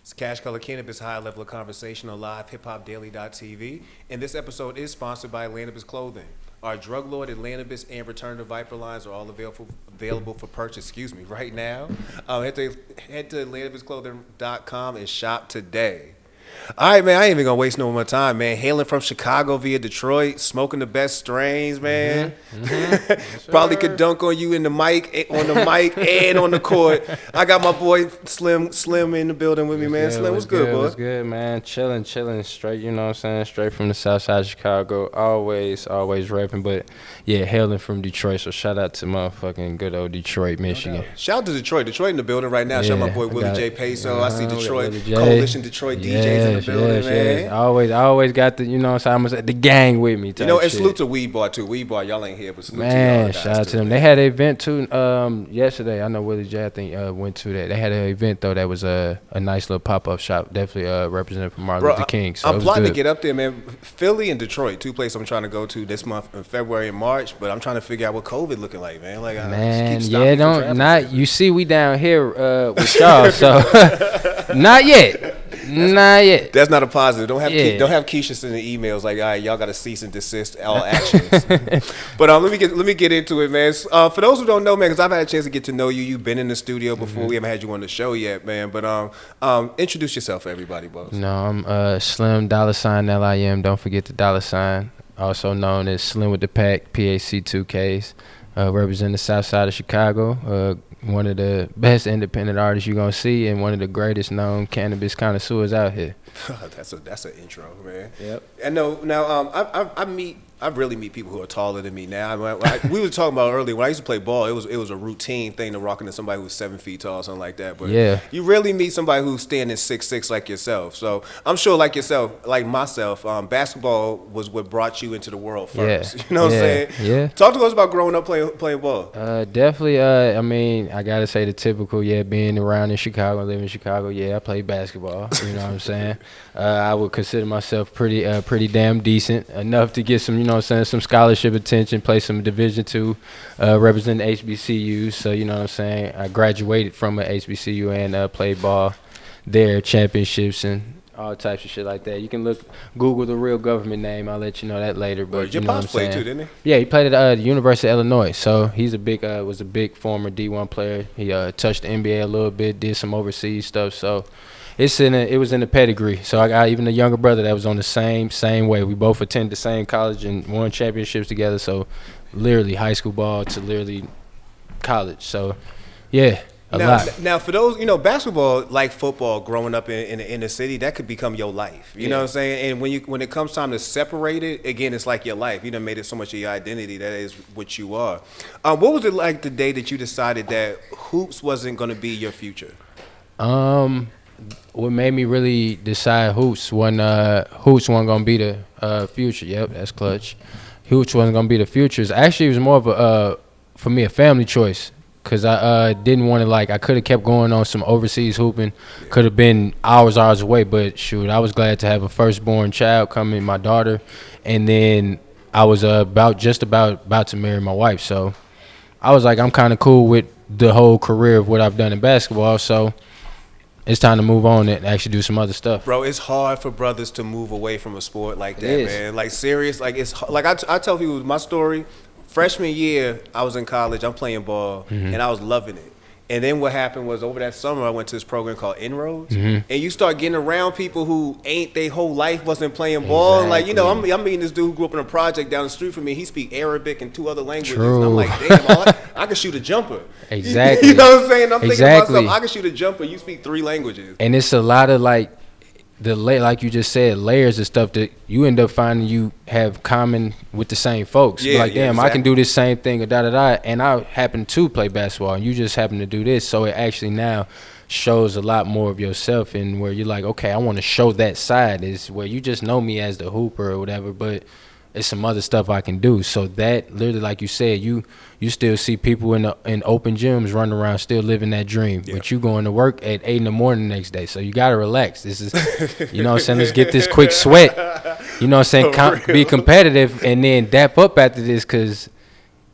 It's Cash Color Cannabis, high level of conversation on LiveHipHopDaily.tv. And this episode is sponsored by Atlantis Clothing. Our drug lord Atlantis and Return to Viper lines are all available for purchase, right now. Head to AtlantisClothing.com and shop today. All right, man, I ain't even going to waste no more time, man. Hailing from Chicago via Detroit, smoking the best strains, man. Probably could dunk on you on the mic and on the court. I got my boy Slim in the building with me, man. Slim, what's good, boy? What's good, man? Chilling, straight, you know what I'm saying? Straight from the south side of Chicago. Always rapping, but yeah, hailing from Detroit. So shout out to motherfucking good old Detroit, Michigan. Shout out to Detroit. Detroit in the building right now. Shout out my boy Willie J. Peso. I see Detroit, J. Coalition Detroit DJs in the building, man. I always got the, you know what I'm saying, the gang with me. You know, and salute to Weed Bar, too. Weed Bar, y'all ain't here, but salute to y'all Man, guys, shout out to them. They had an event, too, yesterday. I know Willie J, I think, went to that. They had an event, though, that was a nice little pop-up shop. Definitely represented from Martin Luther King. So I'm plotting to get up there, man. Philly and Detroit, two places I'm trying to go to this month in February and March, but I'm trying to figure out what COVID looking like, man. Like, you see we down here with y'all, so not yet. Not yet. That's not a positive. Don't have Keisha sending emails like, all right, y'all got to cease and desist all actions. But let me get into it, man. For those who don't know, man, because I've had a chance to get to know you. You've been in the studio before. We haven't had you on the show yet, man. But introduce yourself for everybody, boss. No, I'm Slim $LIM. Don't forget the $. Also known as Slim with the Pack, PAC2Ks. Represent the south side of Chicago. One of the best independent artists you're going to see and one of the greatest known cannabis connoisseurs out here. That's an intro, man. Yep. And I really meet people who are taller than me now. We were talking about earlier, when I used to play ball, it was a routine thing to walk into somebody who was 7 feet tall or something like that. But yeah, you rarely meet somebody who's standing 6'6" like yourself. So I'm sure like yourself, like myself, basketball was what brought you into the world first. Yeah. You know what I'm saying? Yeah. Talk to us about growing up playing ball. Definitely, I mean, I got to say the typical, being around in Chicago, living in Chicago, I played basketball. You know what I'm saying? I would consider myself pretty damn decent, enough to get some, you know what I'm saying, some scholarship attention, play some Division II, represent the HBCUs. So, you know what I'm saying, I graduated from a HBCU and played ball there, championships and all types of shit like that. You can Google the real government name. I'll let you know that later. But your you know pops played too, didn't he? Yeah, he played at the University of Illinois. So he's was a big former D1 player. He touched the NBA a little bit, did some overseas stuff. So it was in the pedigree. So I got even a younger brother that was on the same way. We both attended the same college and won championships together. So literally high school ball to literally college. So yeah. Now, for those, basketball, like football, growing up in the inner city, that could become your life. You know what I'm saying? And when it comes time to separate it, again, it's like your life. You done made it so much of your identity. That is what you are. What was it like the day that you decided that hoops wasn't going to be your future? What made me really decide hoops wasn't going to be the future. Yep, that's clutch. Hoops wasn't going to be the future. Actually, it was more of for me, a family choice. Because I didn't want to, I could have kept going on some overseas hooping. Could have been hours away. But, shoot, I was glad to have a firstborn child coming, my daughter. And then I was about to marry my wife. So I was like, I'm kind of cool with the whole career of what I've done in basketball. So it's time to move on and actually do some other stuff. Bro, it's hard for brothers to move away from a sport like that, man. Like, serious. Like, it's like I tell people my story. Freshman year, I was in college. I'm playing ball, and I was loving it. And then what happened was over that summer, I went to this program called Inroads, and you start getting around people who their whole life wasn't playing ball. Exactly. Like, I'm meeting this dude who grew up in a project down the street from me. He speak Arabic and 2 other languages. True. And I'm like, damn, I can shoot a jumper. Exactly. You know what I'm saying? I'm thinking to myself, I can shoot a jumper. You speak 3 languages. And it's a lot of like you just said, layers of stuff that you end up finding you have common with the same folks. Damn, exactly. I can do this same thing, and I happen to play basketball, and you just happen to do this. So it actually now shows a lot more of yourself, and where you're like, okay, I want to show that side, is where you just know me as the hooper or whatever, but it's some other stuff I can do. So that literally, like you said, you still see people in open gyms running around still living that dream. Yeah. But you going to work at 8 a.m. the next day. So you got to relax. This is, you know what I'm saying, let's get this quick sweat. You know what I'm saying, be competitive and then dap up after this, because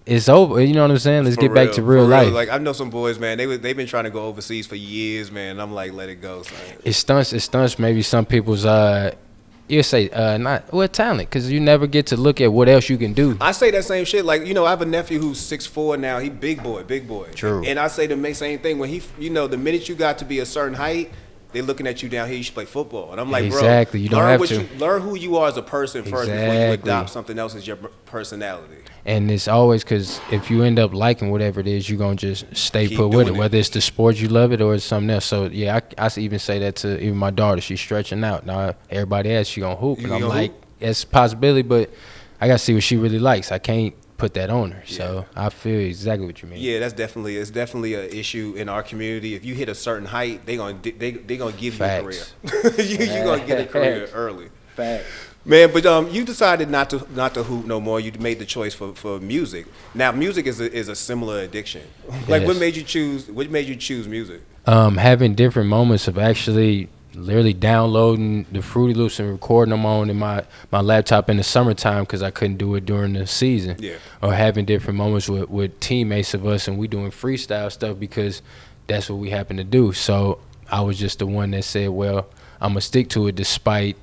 it's over. You know what I'm saying? Let's get back to real life. Like, I know some boys, man. They've been trying to go overseas for years, man. And I'm like, let it go, son. It stunts maybe some people's you say not talent, because you never get to look at what else you can do. I say that same shit. Like, you know, I have a nephew who's 6'4" now. He big boy. True. And I say the same thing when he, you know, the minute you got to be a certain height, they looking at you down here. You should play football, and I'm like, exactly. Bro, you don't have to learn who you are as a person first before you adopt something else as your personality. And it's always, because if you end up liking whatever it is, you're gonna just stay put with it, whether it's the sport you love it or it's something else. So yeah, I even say that to even my daughter. She's stretching out now. Everybody asks she gonna hoop, and I'm like, it's a possibility, but I gotta see what she really likes. I can't put that on her. So I feel exactly what you mean. Yeah, it's definitely an issue in our community. If you hit a certain height, they gonna give you a career. you gonna get a career early. Facts. Man, but you decided not to hoop no more. You made the choice for music. Now, music is a similar addiction. Like, what made you choose music? Having different moments of actually literally downloading the Fruity Loops and recording them on in my laptop in the summertime because I couldn't do it during the season. Yeah. Or having different moments with teammates of us, and we doing freestyle stuff because that's what we happen to do. So I was just the one that said, well, I'm gonna stick to it despite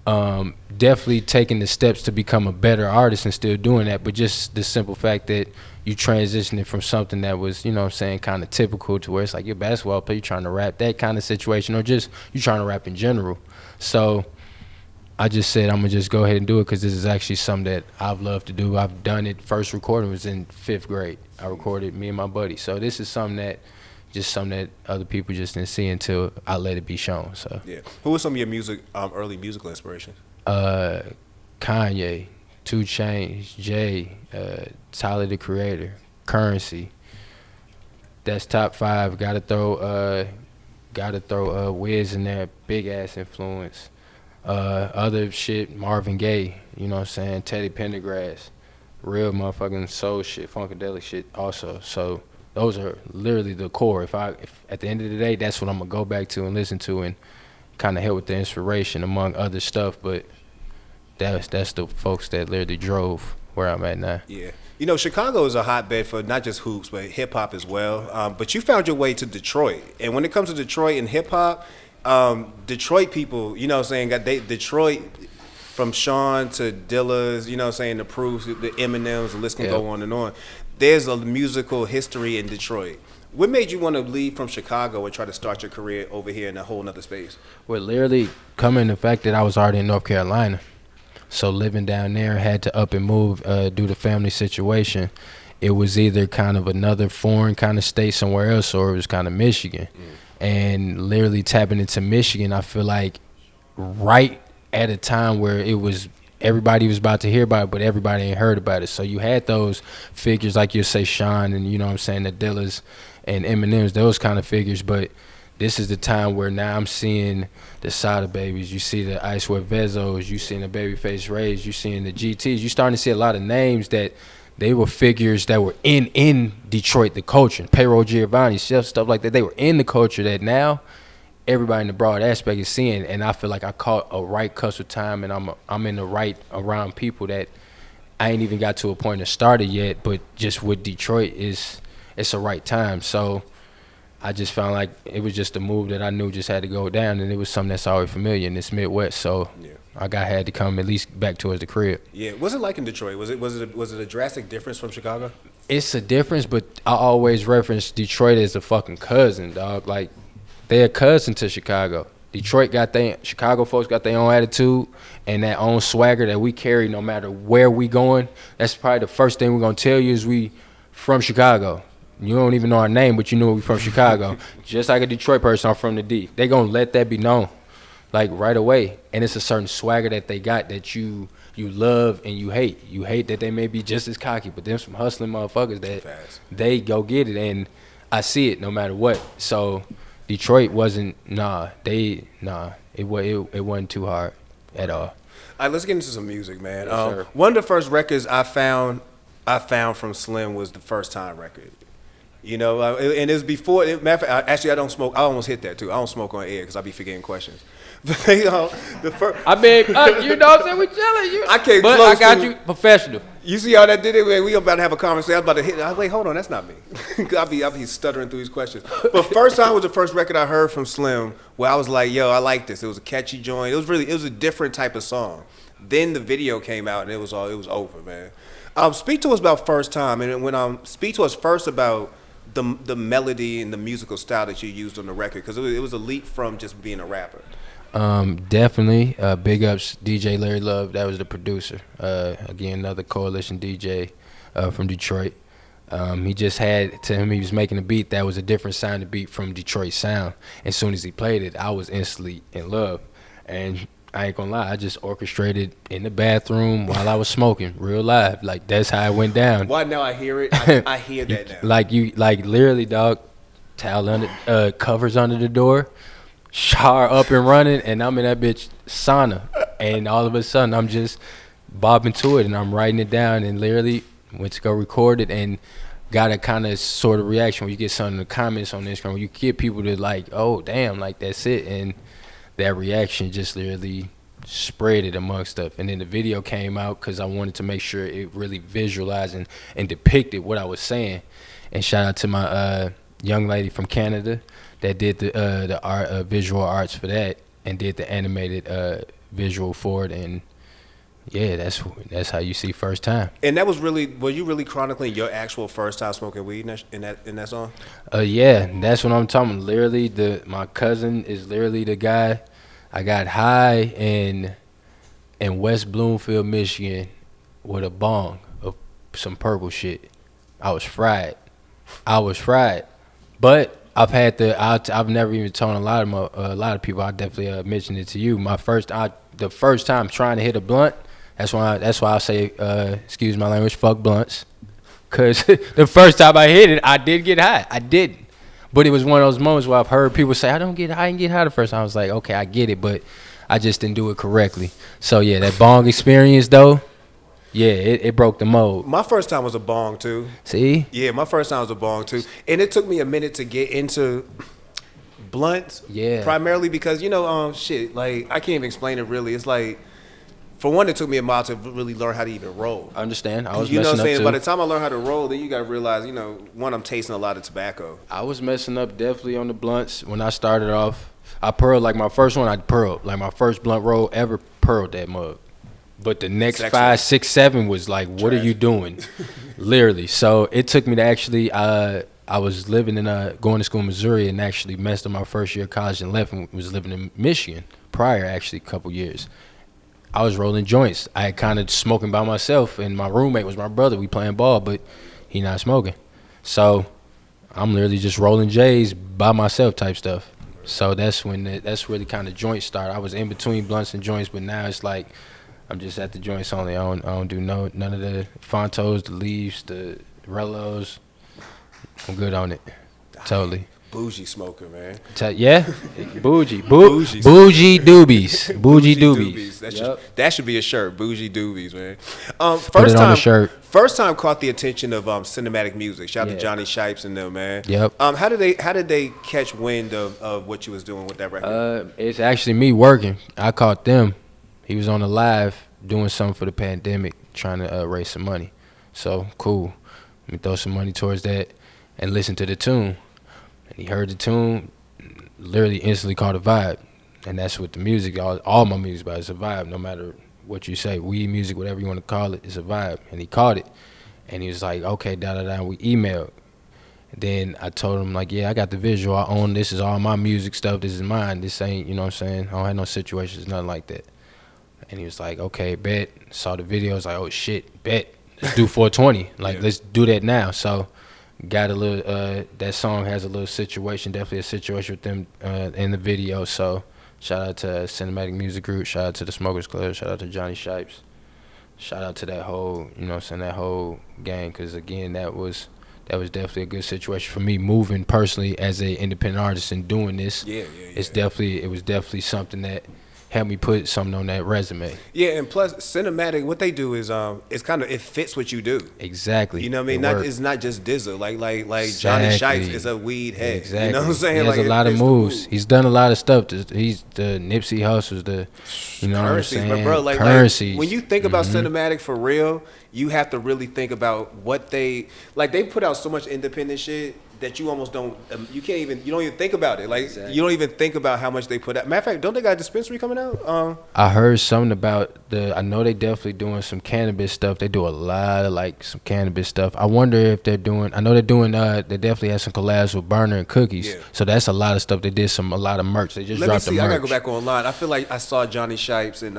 definitely taking the steps to become a better artist and still doing that, but just the simple fact that you transitioning from something that was, you know what I'm saying, kind of typical to where it's like you're a basketball player, you're trying to rap, that kind of situation, or just you trying to rap in general. So I just said I'm gonna just go ahead and do it because this is actually something that I've loved to do. I've done it. First recording was in 5th grade. I recorded me and my buddy. So this is something that other people just didn't see until I let it be shown. So yeah. Who were some of your early musical inspirations? Kanye, 2 Chainz, Jay, Tyler the Creator, Currency. That's top 5. Gotta throw Wiz in there, big ass influence. Other shit, Marvin Gaye, you know what I'm saying, Teddy Pendergrass, real motherfucking soul shit, funkadelic shit also. So those are literally the core. If at the end of the day, that's what I'm gonna go back to and listen to and kind of help with the inspiration among other stuff. But that's the folks that literally drove where I'm at now. Yeah. You know, Chicago is a hotbed for not just hoops, but hip-hop as well. But you found your way to Detroit. And when it comes to Detroit and hip-hop, Detroit people, you know what I'm saying, Detroit, from Sean to Dilla's, you know what I'm saying, the Proofs, the Eminems, the list can go on and on. There's a musical history in Detroit. What made you want to leave from Chicago and try to start your career over here in a whole nother space? Well, literally coming the fact that I was already in North Carolina. So living down there, had to up and move due to family situation. It was either kind of another foreign kind of state somewhere else, or it was kind of Michigan. And literally tapping into Michigan, I feel like right at a time where it was everybody was about to hear about it, but everybody ain't heard about it. So you had those figures like you say, Sean, and you know what I'm saying, the Dillas and Eminems, those kind of figures. But this is the time where now I'm seeing the Sada Babies, you see the Ice Web Vezos, you seeing the Babyface Rays, you seeing the GTs. You starting to see a lot of names that they were figures that were in Detroit, the culture, Payroll Giovanni, stuff like that. They were in the culture that now everybody in the broad aspect is seeing. And I feel like I caught a right cusp of time, and I'm in the right around people that I ain't even got to a point of started yet, but just with Detroit it's a right time. So I just found like it was just a move that I knew just had to go down, and it was something that's always familiar in this Midwest. So I had to come at least back towards the crib. Yeah, what's it like in Detroit? Was it a drastic difference from Chicago? It's a difference, but I always reference Detroit as a fucking cousin, dog. Like they're a cousin to Chicago. Chicago folks got their own attitude and that own swagger that we carry no matter where we going. That's probably the first thing we're gonna tell you is we from Chicago. You don't even know our name, but you know we from Chicago. Just like a Detroit person, I'm from the D. They gonna let that be known, like right away. And it's a certain swagger that they got that you love and you hate. You hate that they may be just as cocky, but them some hustling motherfuckers that they go get it, and I see it no matter what. So Detroit wasn't it wasn't too hard at all. All right, let's get into some music, man. Yes, one of the first records I found from Slim was the First Time record. You know, and it was before. Matter of fact, actually, I don't smoke. I almost hit that too. I don't smoke on air because I be forgetting questions. But you know, the first. I mean, you know what I'm saying? We chilling. I came but close I got to you professional. You see how that did it? We about to have a conversation. I was about to hit. I was like, hold on, that's not me. I'll be stuttering through these questions. But First Time was the first record I heard from Slim where I was like, yo, I like this. It was a catchy joint. It was a different type of song. Then the video came out and it was over, man. Speak to us about First Time, and when speak to us first about the melody and the musical style that you used on the record, because it was a leap from just being a rapper. Definitely. Big ups DJ Larry Love. That was the producer. Again, another Coalition DJ from Detroit. He just had, to him, he was making a beat that was a different sounding beat from Detroit sound. As soon as he played it, I was instantly in love. And I ain't gonna lie, I just orchestrated in the bathroom while I was smoking, real live. Like, that's how it went down. Why now I hear it? I hear that now. Like literally, dog, towel under, covers under the door, shower up and running, and I'm in that bitch sauna. And all of a sudden, I'm just bobbing to it, and I'm writing it down, and literally went to go record it, and got a kind of sort of reaction when you get some in the comments on Instagram, where you get people to like, oh, damn, like, that's it. And that reaction just literally spread it amongst stuff. And then the video came out because I wanted to make sure it really visualized and depicted what I was saying. And shout out to my young lady from Canada that did the art, visual arts for that, and did the animated visual for it. And yeah, that's how you see First Time. And that was really, were you really chronicling your actual first time smoking weed in that song? Yeah, that's what I'm talking about. Literally, my cousin is literally the guy. I got high in West Bloomfield, Michigan, with a bong of some purple shit. I was fried. But I've never even told a lot of people. I definitely mentioned it to you. The first time trying to hit a blunt. That's why I say, excuse my language, fuck blunts. Because the first time I hit it, I did get high. I didn't. But it was one of those moments where I've heard people say, I didn't get high the first time. I was like, okay, I get it, but I just didn't do it correctly. So, yeah, that bong experience, though, yeah, it broke the mold. My first time was a bong, too. See? Yeah, my first time was a bong, too. And it took me a minute to get into blunts. Yeah. Primarily because, shit, like, I can't even explain it really. It's like, for one, it took me a while to really learn how to even roll. I understand. I was messing up, what I'm saying? By the time I learned how to roll, then you got to realize, one, I'm tasting a lot of tobacco. I was messing up definitely on the blunts. When I started off, I pearled, like my first one, I pearled. Like my first blunt roll ever, pearled that mug. But the next 5, 6, 7 was like, what are you doing? Literally. So it took me to actually, I was living going to school in Missouri, and actually messed up my first year of college and left, and was living in Michigan prior, actually, a couple years. I was rolling joints. I had kind of smoking by myself, and my roommate was my brother. We playing ball, but he not smoking. So I'm literally just rolling J's by myself type stuff. So that's really kind of joint started. I was in between blunts and joints, but now it's like I'm just at the joints only. I don't do none of the Fontos, the Leaves, the Rellos. I'm good on it. Totally. Bougie smoker, man. Yeah, bougie doobies, bougie doobies. That should be a shirt, bougie doobies, man. Put it on a shirt. First time caught the attention of cinematic music. Shout out to Johnny Shipes and them, man. Yep. How did they catch wind of what you was doing with that record? It's actually me working. I caught them. He was on the live doing something for the pandemic, trying to raise some money. So cool. Let me throw some money towards that and listen to the tune. And he heard the tune, literally instantly caught a vibe. And that's what the music, all my music about, it's a vibe, no matter what you say. Weed music, whatever you want to call it, it's a vibe. And he caught it. And he was like, okay, da-da-da, we emailed. And then I told him, like, yeah, I got the visual. I own this. Is all my music stuff. This is mine. This ain't, you know what I'm saying? I don't have no situations, nothing like that. And he was like, okay, bet. Saw the video. I was like, oh, shit, bet. Let's do 420. Like, let's do that now. So got a little, that song has a little situation, definitely a situation with them in the video. So shout out to Cinematic Music Group, shout out to the Smokers Club, shout out to Johnny Shipes, shout out to that whole, you know what I'm saying, that whole gang, because again, that was definitely a good situation for me moving personally as an independent artist and doing this. Yeah. It was definitely something that help me put something on that resume. Yeah, and plus cinematic, what they do is it's kind of, it fits what you do. Exactly. You know what I mean? It's not just Dizza. Like Exactly. Johnny Shipes is a weed head. Exactly. You know what I'm saying? He has a lot of moves. He's done a lot of stuff. He's the Nipsey Hussles, you know Currencies, what I'm saying? But bro, Currencies. When you think about cinematic for real, you have to really think about what they put out so much independent shit that you almost don't, you don't even think about it. Like, exactly. You don't even think about how much they put out. Matter of fact, don't they got a dispensary coming out? I heard something about I know they definitely doing some cannabis stuff. They do a lot of like some cannabis stuff. I wonder if they're doing, I know they're doing, they definitely have some collabs with Burner and Cookies. Yeah. So that's a lot of stuff. They did a lot of merch. They just dropped the merch. I gotta go back online. I feel like I saw Johnny Shipes and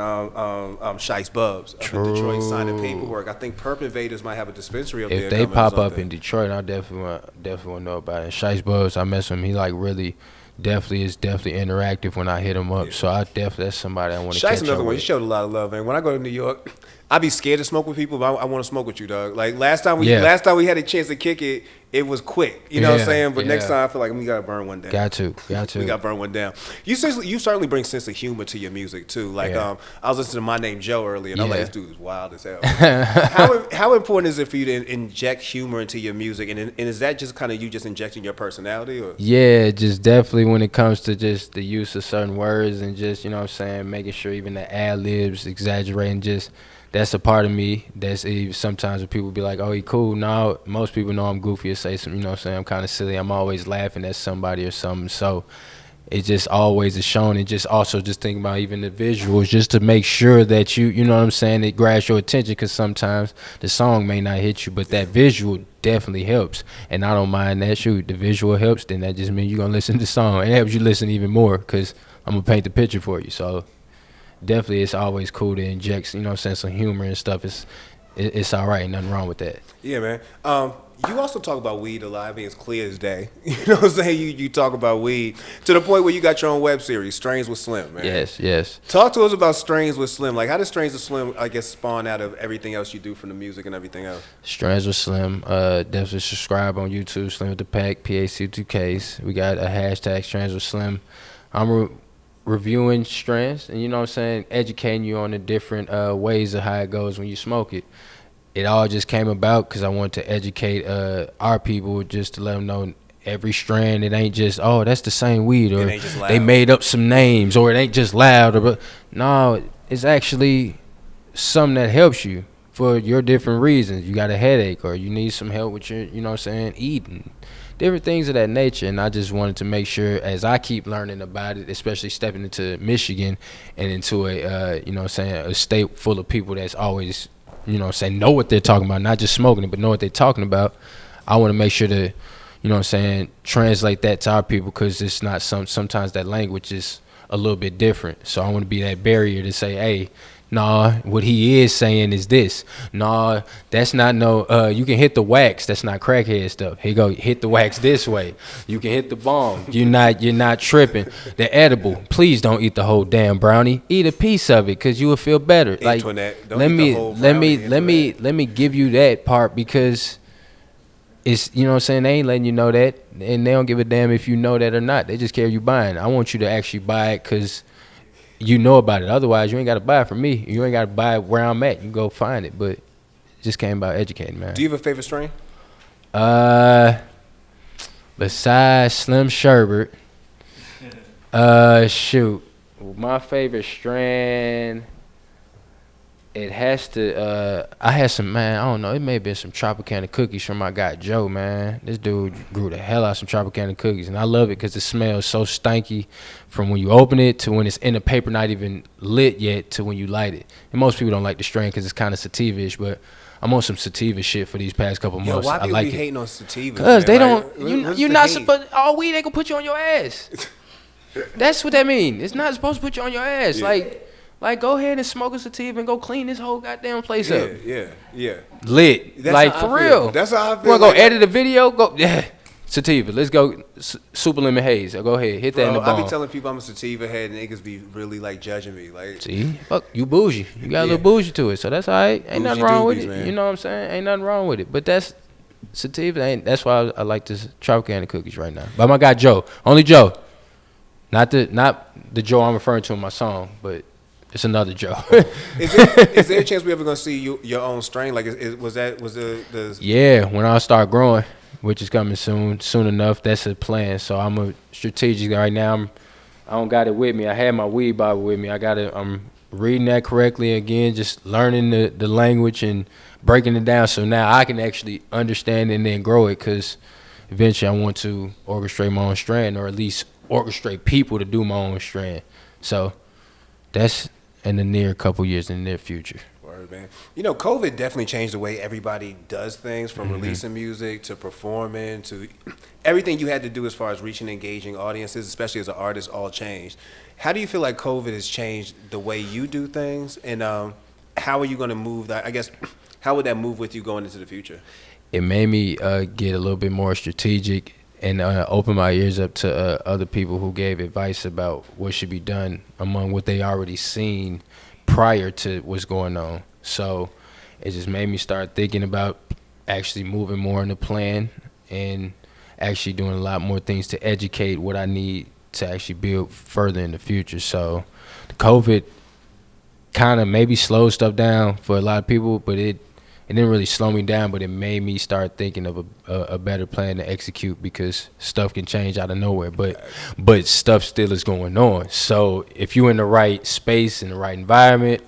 Shipes Bubs up in Detroit signing paperwork. I think Perp Invaders might have a dispensary up there. If they pop up in Detroit, I definitely want to know about it. Shipes Bubs, I mess with him. He like really definitely interactive when I hit him up. Yeah. So that's somebody I want to catch up with. Shipes another one. You showed a lot of love, man. When I go to New York, I be scared to smoke with people, but I want to smoke with you, dog. Like last time we had a chance to kick it, it was quick. You know what I'm saying? But next time I feel like we gotta burn one down. Got to. We gotta burn one down. You certainly bring sense of humor to your music too. Like I was listening to My Name Joe earlier, and I'm like, this dude is wild as hell. How important is it for you to inject humor into your music? And is that just kind of you just injecting your personality? Or? Yeah, just definitely when it comes to just the use of certain words and just, you know what I'm saying, making sure even the ad-libs, exaggerating, just that's a part of me. That's sometimes when people be like, oh, he cool. No, most people know I'm goofy or say something, you know what I'm saying, I'm kind of silly. I'm always laughing at somebody or something. So it just always is shown. And just also just thinking about even the visuals just to make sure that you know what I'm saying, it grabs your attention, because sometimes the song may not hit you, but that visual definitely helps. And I don't mind that. Shoot, the visual helps, then that just means you're going to listen to the song. And it helps you listen even more because I'm going to paint the picture for you. So definitely it's always cool to inject, you know what I'm saying, some humor and stuff. It's all right, nothing wrong with that. Yeah, man. You also talk about weed a lot. I mean, it's clear as day. You know what I'm saying? You talk about weed to the point where you got your own web series, Strains with Slim, man. Yes. Talk to us about Strains with Slim. Like, how does Strains with Slim, I guess, spawn out of everything else you do from the music and everything else? Strains with Slim. Definitely subscribe on YouTube, Slim with the Pack, PAC2Ks. We got a hashtag Strains with Slim. I'm reviewing strands and, you know what I'm saying, educating you on the different ways of how it goes when you smoke it. It all just came about because I wanted to educate our people, just to let them know every strand, it ain't just, oh, that's the same weed, or they made up some names, or it ain't just loud, but no, it's actually something that helps you for your different reasons. You got a headache, or you need some help with your, you know what I'm saying, eating, different things of that nature. And I just wanted to make sure, as I keep learning about it, especially stepping into Michigan and into a you know what I'm saying, a state full of people that's always, you know what I'm saying, know what they're talking about, not just smoking it, but know what they're talking about. I want to make sure to, you know what I'm saying, translate that to our people, because it's not sometimes that language is a little bit different. So I want to be that barrier to say, hey, nah, what he is saying is this. Nah, that's not no, you can hit the wax. That's not crackhead stuff. Here you go, hit the wax this way. You can hit the bomb. You're not tripping. The edible, please don't eat the whole damn brownie. Eat a piece of it, because you will feel better. Like, let me give you that part, because it's, you know what I'm saying, they ain't letting you know that, and they don't give a damn if you know that or not. They just care you buying. I want you to actually buy it because you know about it. Otherwise, you ain't got to buy it from me. You ain't got to buy it where I'm at. You can go find it. But it just came about educating, man. Do you have a favorite strain? Besides Slim Sherbert, shoot, my favorite strain, it has to, I had some, man, I don't know, it may have been some Tropicana cookies from my guy Joe, man. This dude grew the hell out of some Tropicana cookies, and I love it because it smells so stanky from when you open it to when it's in the paper, not even lit yet, to when you light it. And most people don't like the strain because it's kind of sativa-ish, but I'm on some sativa shit for these past couple months. Why I like be hating on sativa? Because they don't, you're not supposed, all weed ain't gonna put you on your ass. That's what that mean. It's not supposed to put you on your ass. Yeah. Like, go ahead and smoke a sativa and go clean this whole goddamn place up. Yeah. Lit. That's like, for real. That's how I feel. You want to go edit a video? Go, yeah. Sativa. Let's go. Super Lemon Haze. Go ahead. Hit that in the bomb. I be telling people I'm a sativa head, and niggas be really, like, judging me. Like, see? Fuck, you bougie. You got a little bougie to it, so that's all right. Ain't nothing wrong with it. Man. You know what I'm saying? Ain't nothing wrong with it. But that's sativa. That's why I like this Tropicana cookies right now. By my guy Joe. Only Joe. Not the Joe I'm referring to in my song, but it's another Joe. Is there a chance we ever gonna see your own strain? Like, was the Yeah, when I start growing, which is coming soon enough. That's a plan. So I'm a strategic right now. I don't got it with me. I had my weed Bible with me. I'm reading that correctly again, just learning the language and breaking it down. So now I can actually understand and then grow it, because eventually I want to orchestrate my own strand, or at least orchestrate people to do my own strand. So that's in the near couple years, in the near future. Word, man. You know, COVID definitely changed the way everybody does things, from releasing music to performing to everything you had to do as far as reaching and engaging audiences, especially as an artist, all changed. How do you feel like COVID has changed the way you do things, and how are you going to move that? I guess, how would that move with you going into the future? It made me get a little bit more strategic and open my ears up to other people who gave advice about what should be done among what they already seen prior to what's going on. So it just made me start thinking about actually moving more in the plan and actually doing a lot more things to educate what I need to actually build further in the future. So COVID kind of maybe slowed stuff down for a lot of people, but it didn't really slow me down, but it made me start thinking of a better plan to execute, because stuff can change out of nowhere, but stuff still is going on. So if you're in the right space, in the right environment,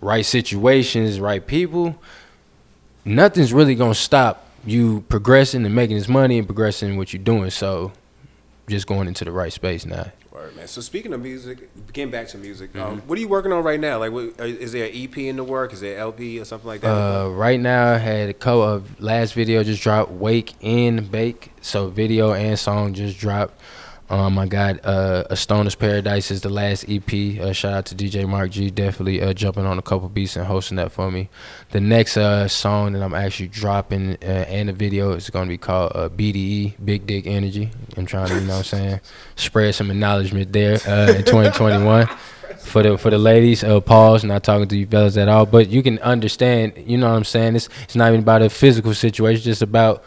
right situations, right people, nothing's really going to stop you progressing and making this money and progressing what you're doing. So just going into the right space now. Word, man. So speaking of music, getting back to music, what are you working on right now? Like, is there an EP in the work? Is there an LP or something like that? Right now, I had a couple of last video just dropped, Wake and Bake. So video and song just dropped. I got A Stoner's Paradise is the last EP. Shout out to DJ Mark G, definitely jumping on a couple beats and hosting that for me. The next song that I'm actually dropping and the video is going to be called BDE, Big Dick Energy. I'm trying to, you know what I'm saying, spread some acknowledgement there in 2021 for the ladies. Pause, not talking to you fellas at all, but you can understand, you know what I'm saying, it's not even about a physical situation, it's just about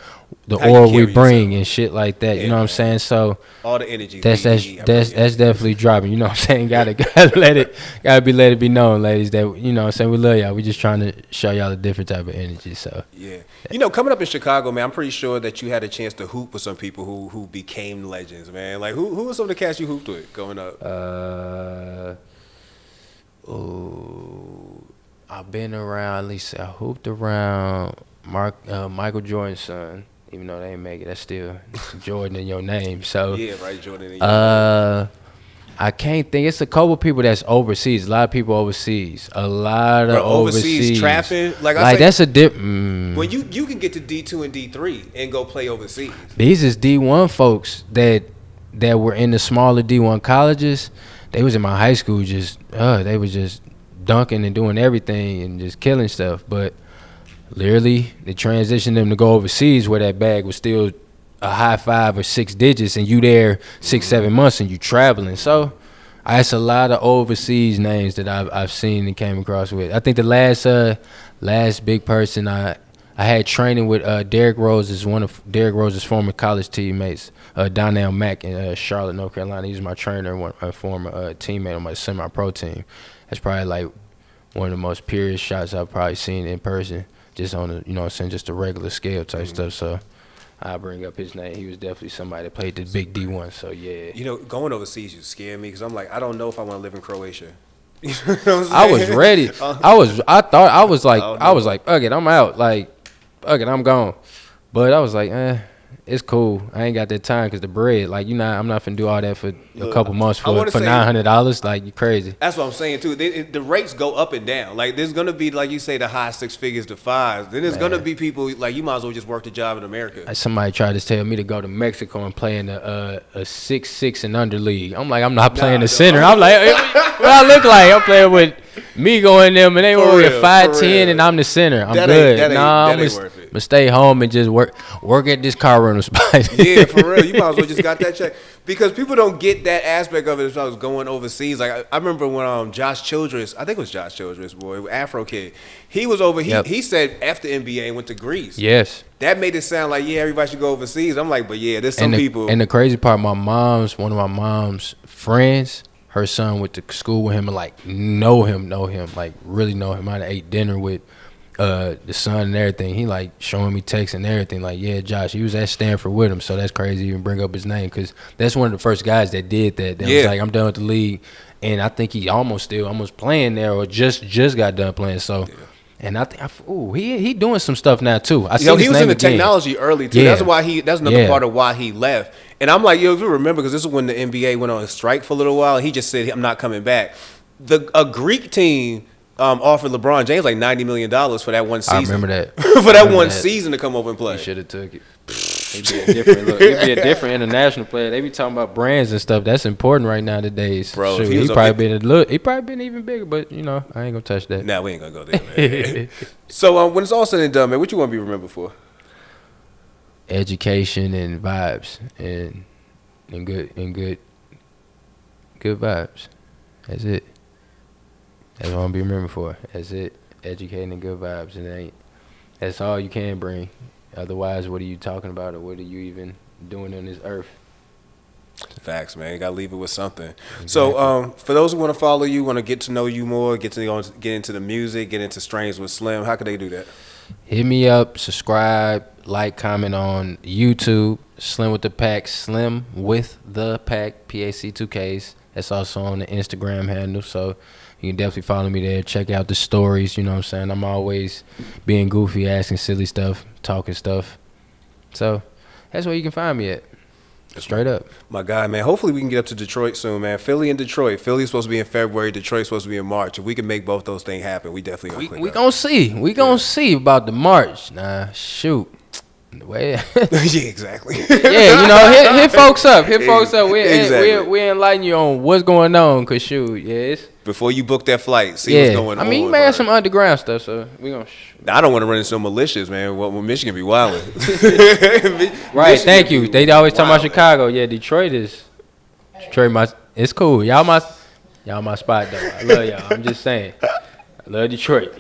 the aura we bring and shit like that. Yeah, you know what I'm saying? So all the energy. That's definitely dropping. You know what I'm saying? Gotta let it be known, ladies, that, you know what I'm saying, we love y'all. We just trying to show y'all a different type of energy. So yeah. You know, coming up in Chicago, man, I'm pretty sure that you had a chance to hoop with some people who became legends, man. Like who were some of the cats you hooped with growing up? I've been around, at least I hooped around Michael Jordan's son. Even though they ain't make it, that's still Jordan in your name. So yeah, right, Jordan in your name. I can't think. It's a couple people that's overseas. A lot of people overseas. A lot of overseas trapping. Like that's a dip. When you can get to D2 and D3 and go play overseas. These is D1 folks that were in the smaller D1 colleges. They was in my high school. They was just dunking and doing everything and just killing stuff. But literally, they transitioned them to go overseas where that bag was still a high 5 or 6 digits, and you there 6-7 months and you traveling. So that's a lot of overseas names that I've seen and came across with. I think the last big person I had training with Derrick Rose is one of Derrick Rose's former college teammates, Donnell Mack in Charlotte, North Carolina. He's my trainer, a former teammate on my semi-pro team. That's probably like one of the most purest shots I've probably seen in person. Just on a, you know what I'm saying, just a regular scale type stuff. So I bring up his name. He was definitely somebody that played the big D1. So yeah. You know, going overseas, you scare me, because I'm like, I don't know if I want to live in Croatia. You know what I'm saying? I was ready. I was like, fuck it, I'm out. Like, fuck it, I'm gone. But I was like, it's cool. I ain't got that time because the bread, like, I'm not finna do all that for a couple months for $900. Like, you crazy. That's what I'm saying too. The rates go up and down. Like, there's gonna be, like you say, the high 6 figures to 5s. Then there's gonna be people like, you might as well just work the job in America. Somebody tried to tell me to go to Mexico and play in a 6'6" and under league. I'm like, I'm not playing the center. I'm like, what I look like? I'm playing with Migo and them, and they were at 5'10", and I'm the center. I'm good. That ain't worth it. But stay home and just work at this car rental spot. Yeah, for real. You might as well just got that check. Because people don't get that aspect of it as I was going overseas. Like, I remember when Josh Childress, I think it was Josh Childress, boy, Afro Kid. He was over, he said after NBA and went to Greece. Yes. That made it sound like, yeah, everybody should go overseas. I'm like, but yeah, there's some people. And the crazy part, one of my mom's friends, her son went to school with him and like know him, like really know him. I ate dinner with the son and everything. He like showing me texts and everything. Like, yeah, Josh, he was at Stanford with him, so that's crazy to even bring up his name because that's one of the first guys that did that. That was like, I'm done with the league, and I think he almost playing there or just got done playing. So. Yeah. And I think, he doing some stuff now too. He was in the technology early too. Yeah. That's another part of why he left. And I'm like, if you remember, because this is when the NBA went on a strike for a little while. And he just said, I'm not coming back. A Greek team offered LeBron James like $90 million for that one season. I remember that. For that one season to come over and play. He should have took it. He'd be a different look. He'd be a different international player. They be talking about brands and stuff. That's important right nowadays. Bro, he probably been even bigger, but you know, I ain't gonna touch that. Nah, we ain't gonna go there, man. So when it's all said and done, man, what you want to be remembered for? Education and vibes and good vibes. That's it. That's what I'm be remembered for. That's it. Educating and good vibes. And that's all you can bring. Otherwise, what are you talking about, or what are you even doing on this earth? Facts, man. You gotta leave it with something. Exactly. So, for those who want to follow you, want to get to know you more, get into the music, get into Strains with Slim, how can they do that? Hit me up, subscribe, like, comment on YouTube. Slim with the Pack, Slim with the Pack, PAC 2Ks. That's also on the Instagram handle. So you can definitely follow me there. Check out the stories. You know what I'm saying? I'm always being goofy, asking silly stuff, talking stuff. So that's where you can find me at. Straight up. My guy, man. Hopefully we can get up to Detroit soon, man. Philly and Detroit. Philly's supposed to be in February. Detroit's supposed to be in March. If we can make both those things happen, we definitely gonna we gonna see. We gonna see about the March. Nah, shoot. Yeah, exactly. Yeah, you know, hit folks up. Hit folks up. We enlighten you on what's going on. Cause shoot, yes. Before you book that flight, see what's going on. I mean, you may have some underground stuff, so we gonna. I don't want to run into some militias, man. Well, Michigan be wilding. Right. Thank you. They always talk about Chicago. Yeah, Detroit. It's cool. Y'all my spot though. I love y'all. I'm just saying. I love Detroit.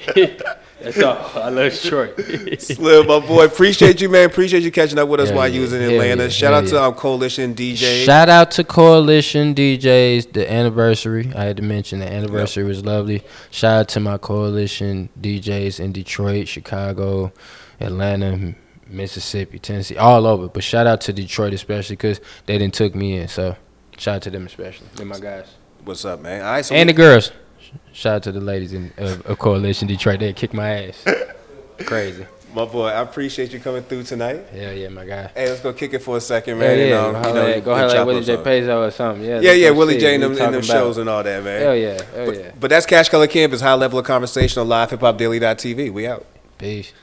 That's all. I love Detroit. Slim, my boy. Appreciate you, man. Appreciate you catching up with us while you was in Atlanta. Shout out to Coalition DJs. Shout out to Coalition DJs. The anniversary. I had to mention the anniversary was lovely. Shout out to my Coalition DJs in Detroit, Chicago, Atlanta, Mississippi, Tennessee, all over. But shout out to Detroit especially because they didn't took me in. So shout out to them especially. They're my guys. What's up, man? All right, so and the girls. Shout out to the ladies of Coalition Detroit. They kicked my ass. Crazy. My boy, I appreciate you coming through tonight. Yeah, my guy. Hey, let's go kick it for a second, man. Yeah. Go ahead like Willie J. Peso or something. Yeah, Willie J. and them shows and all that, man. Hell yeah. But that's Cash Color Campus, high level of conversation on LiveHipHopDaily.tv. We out. Peace.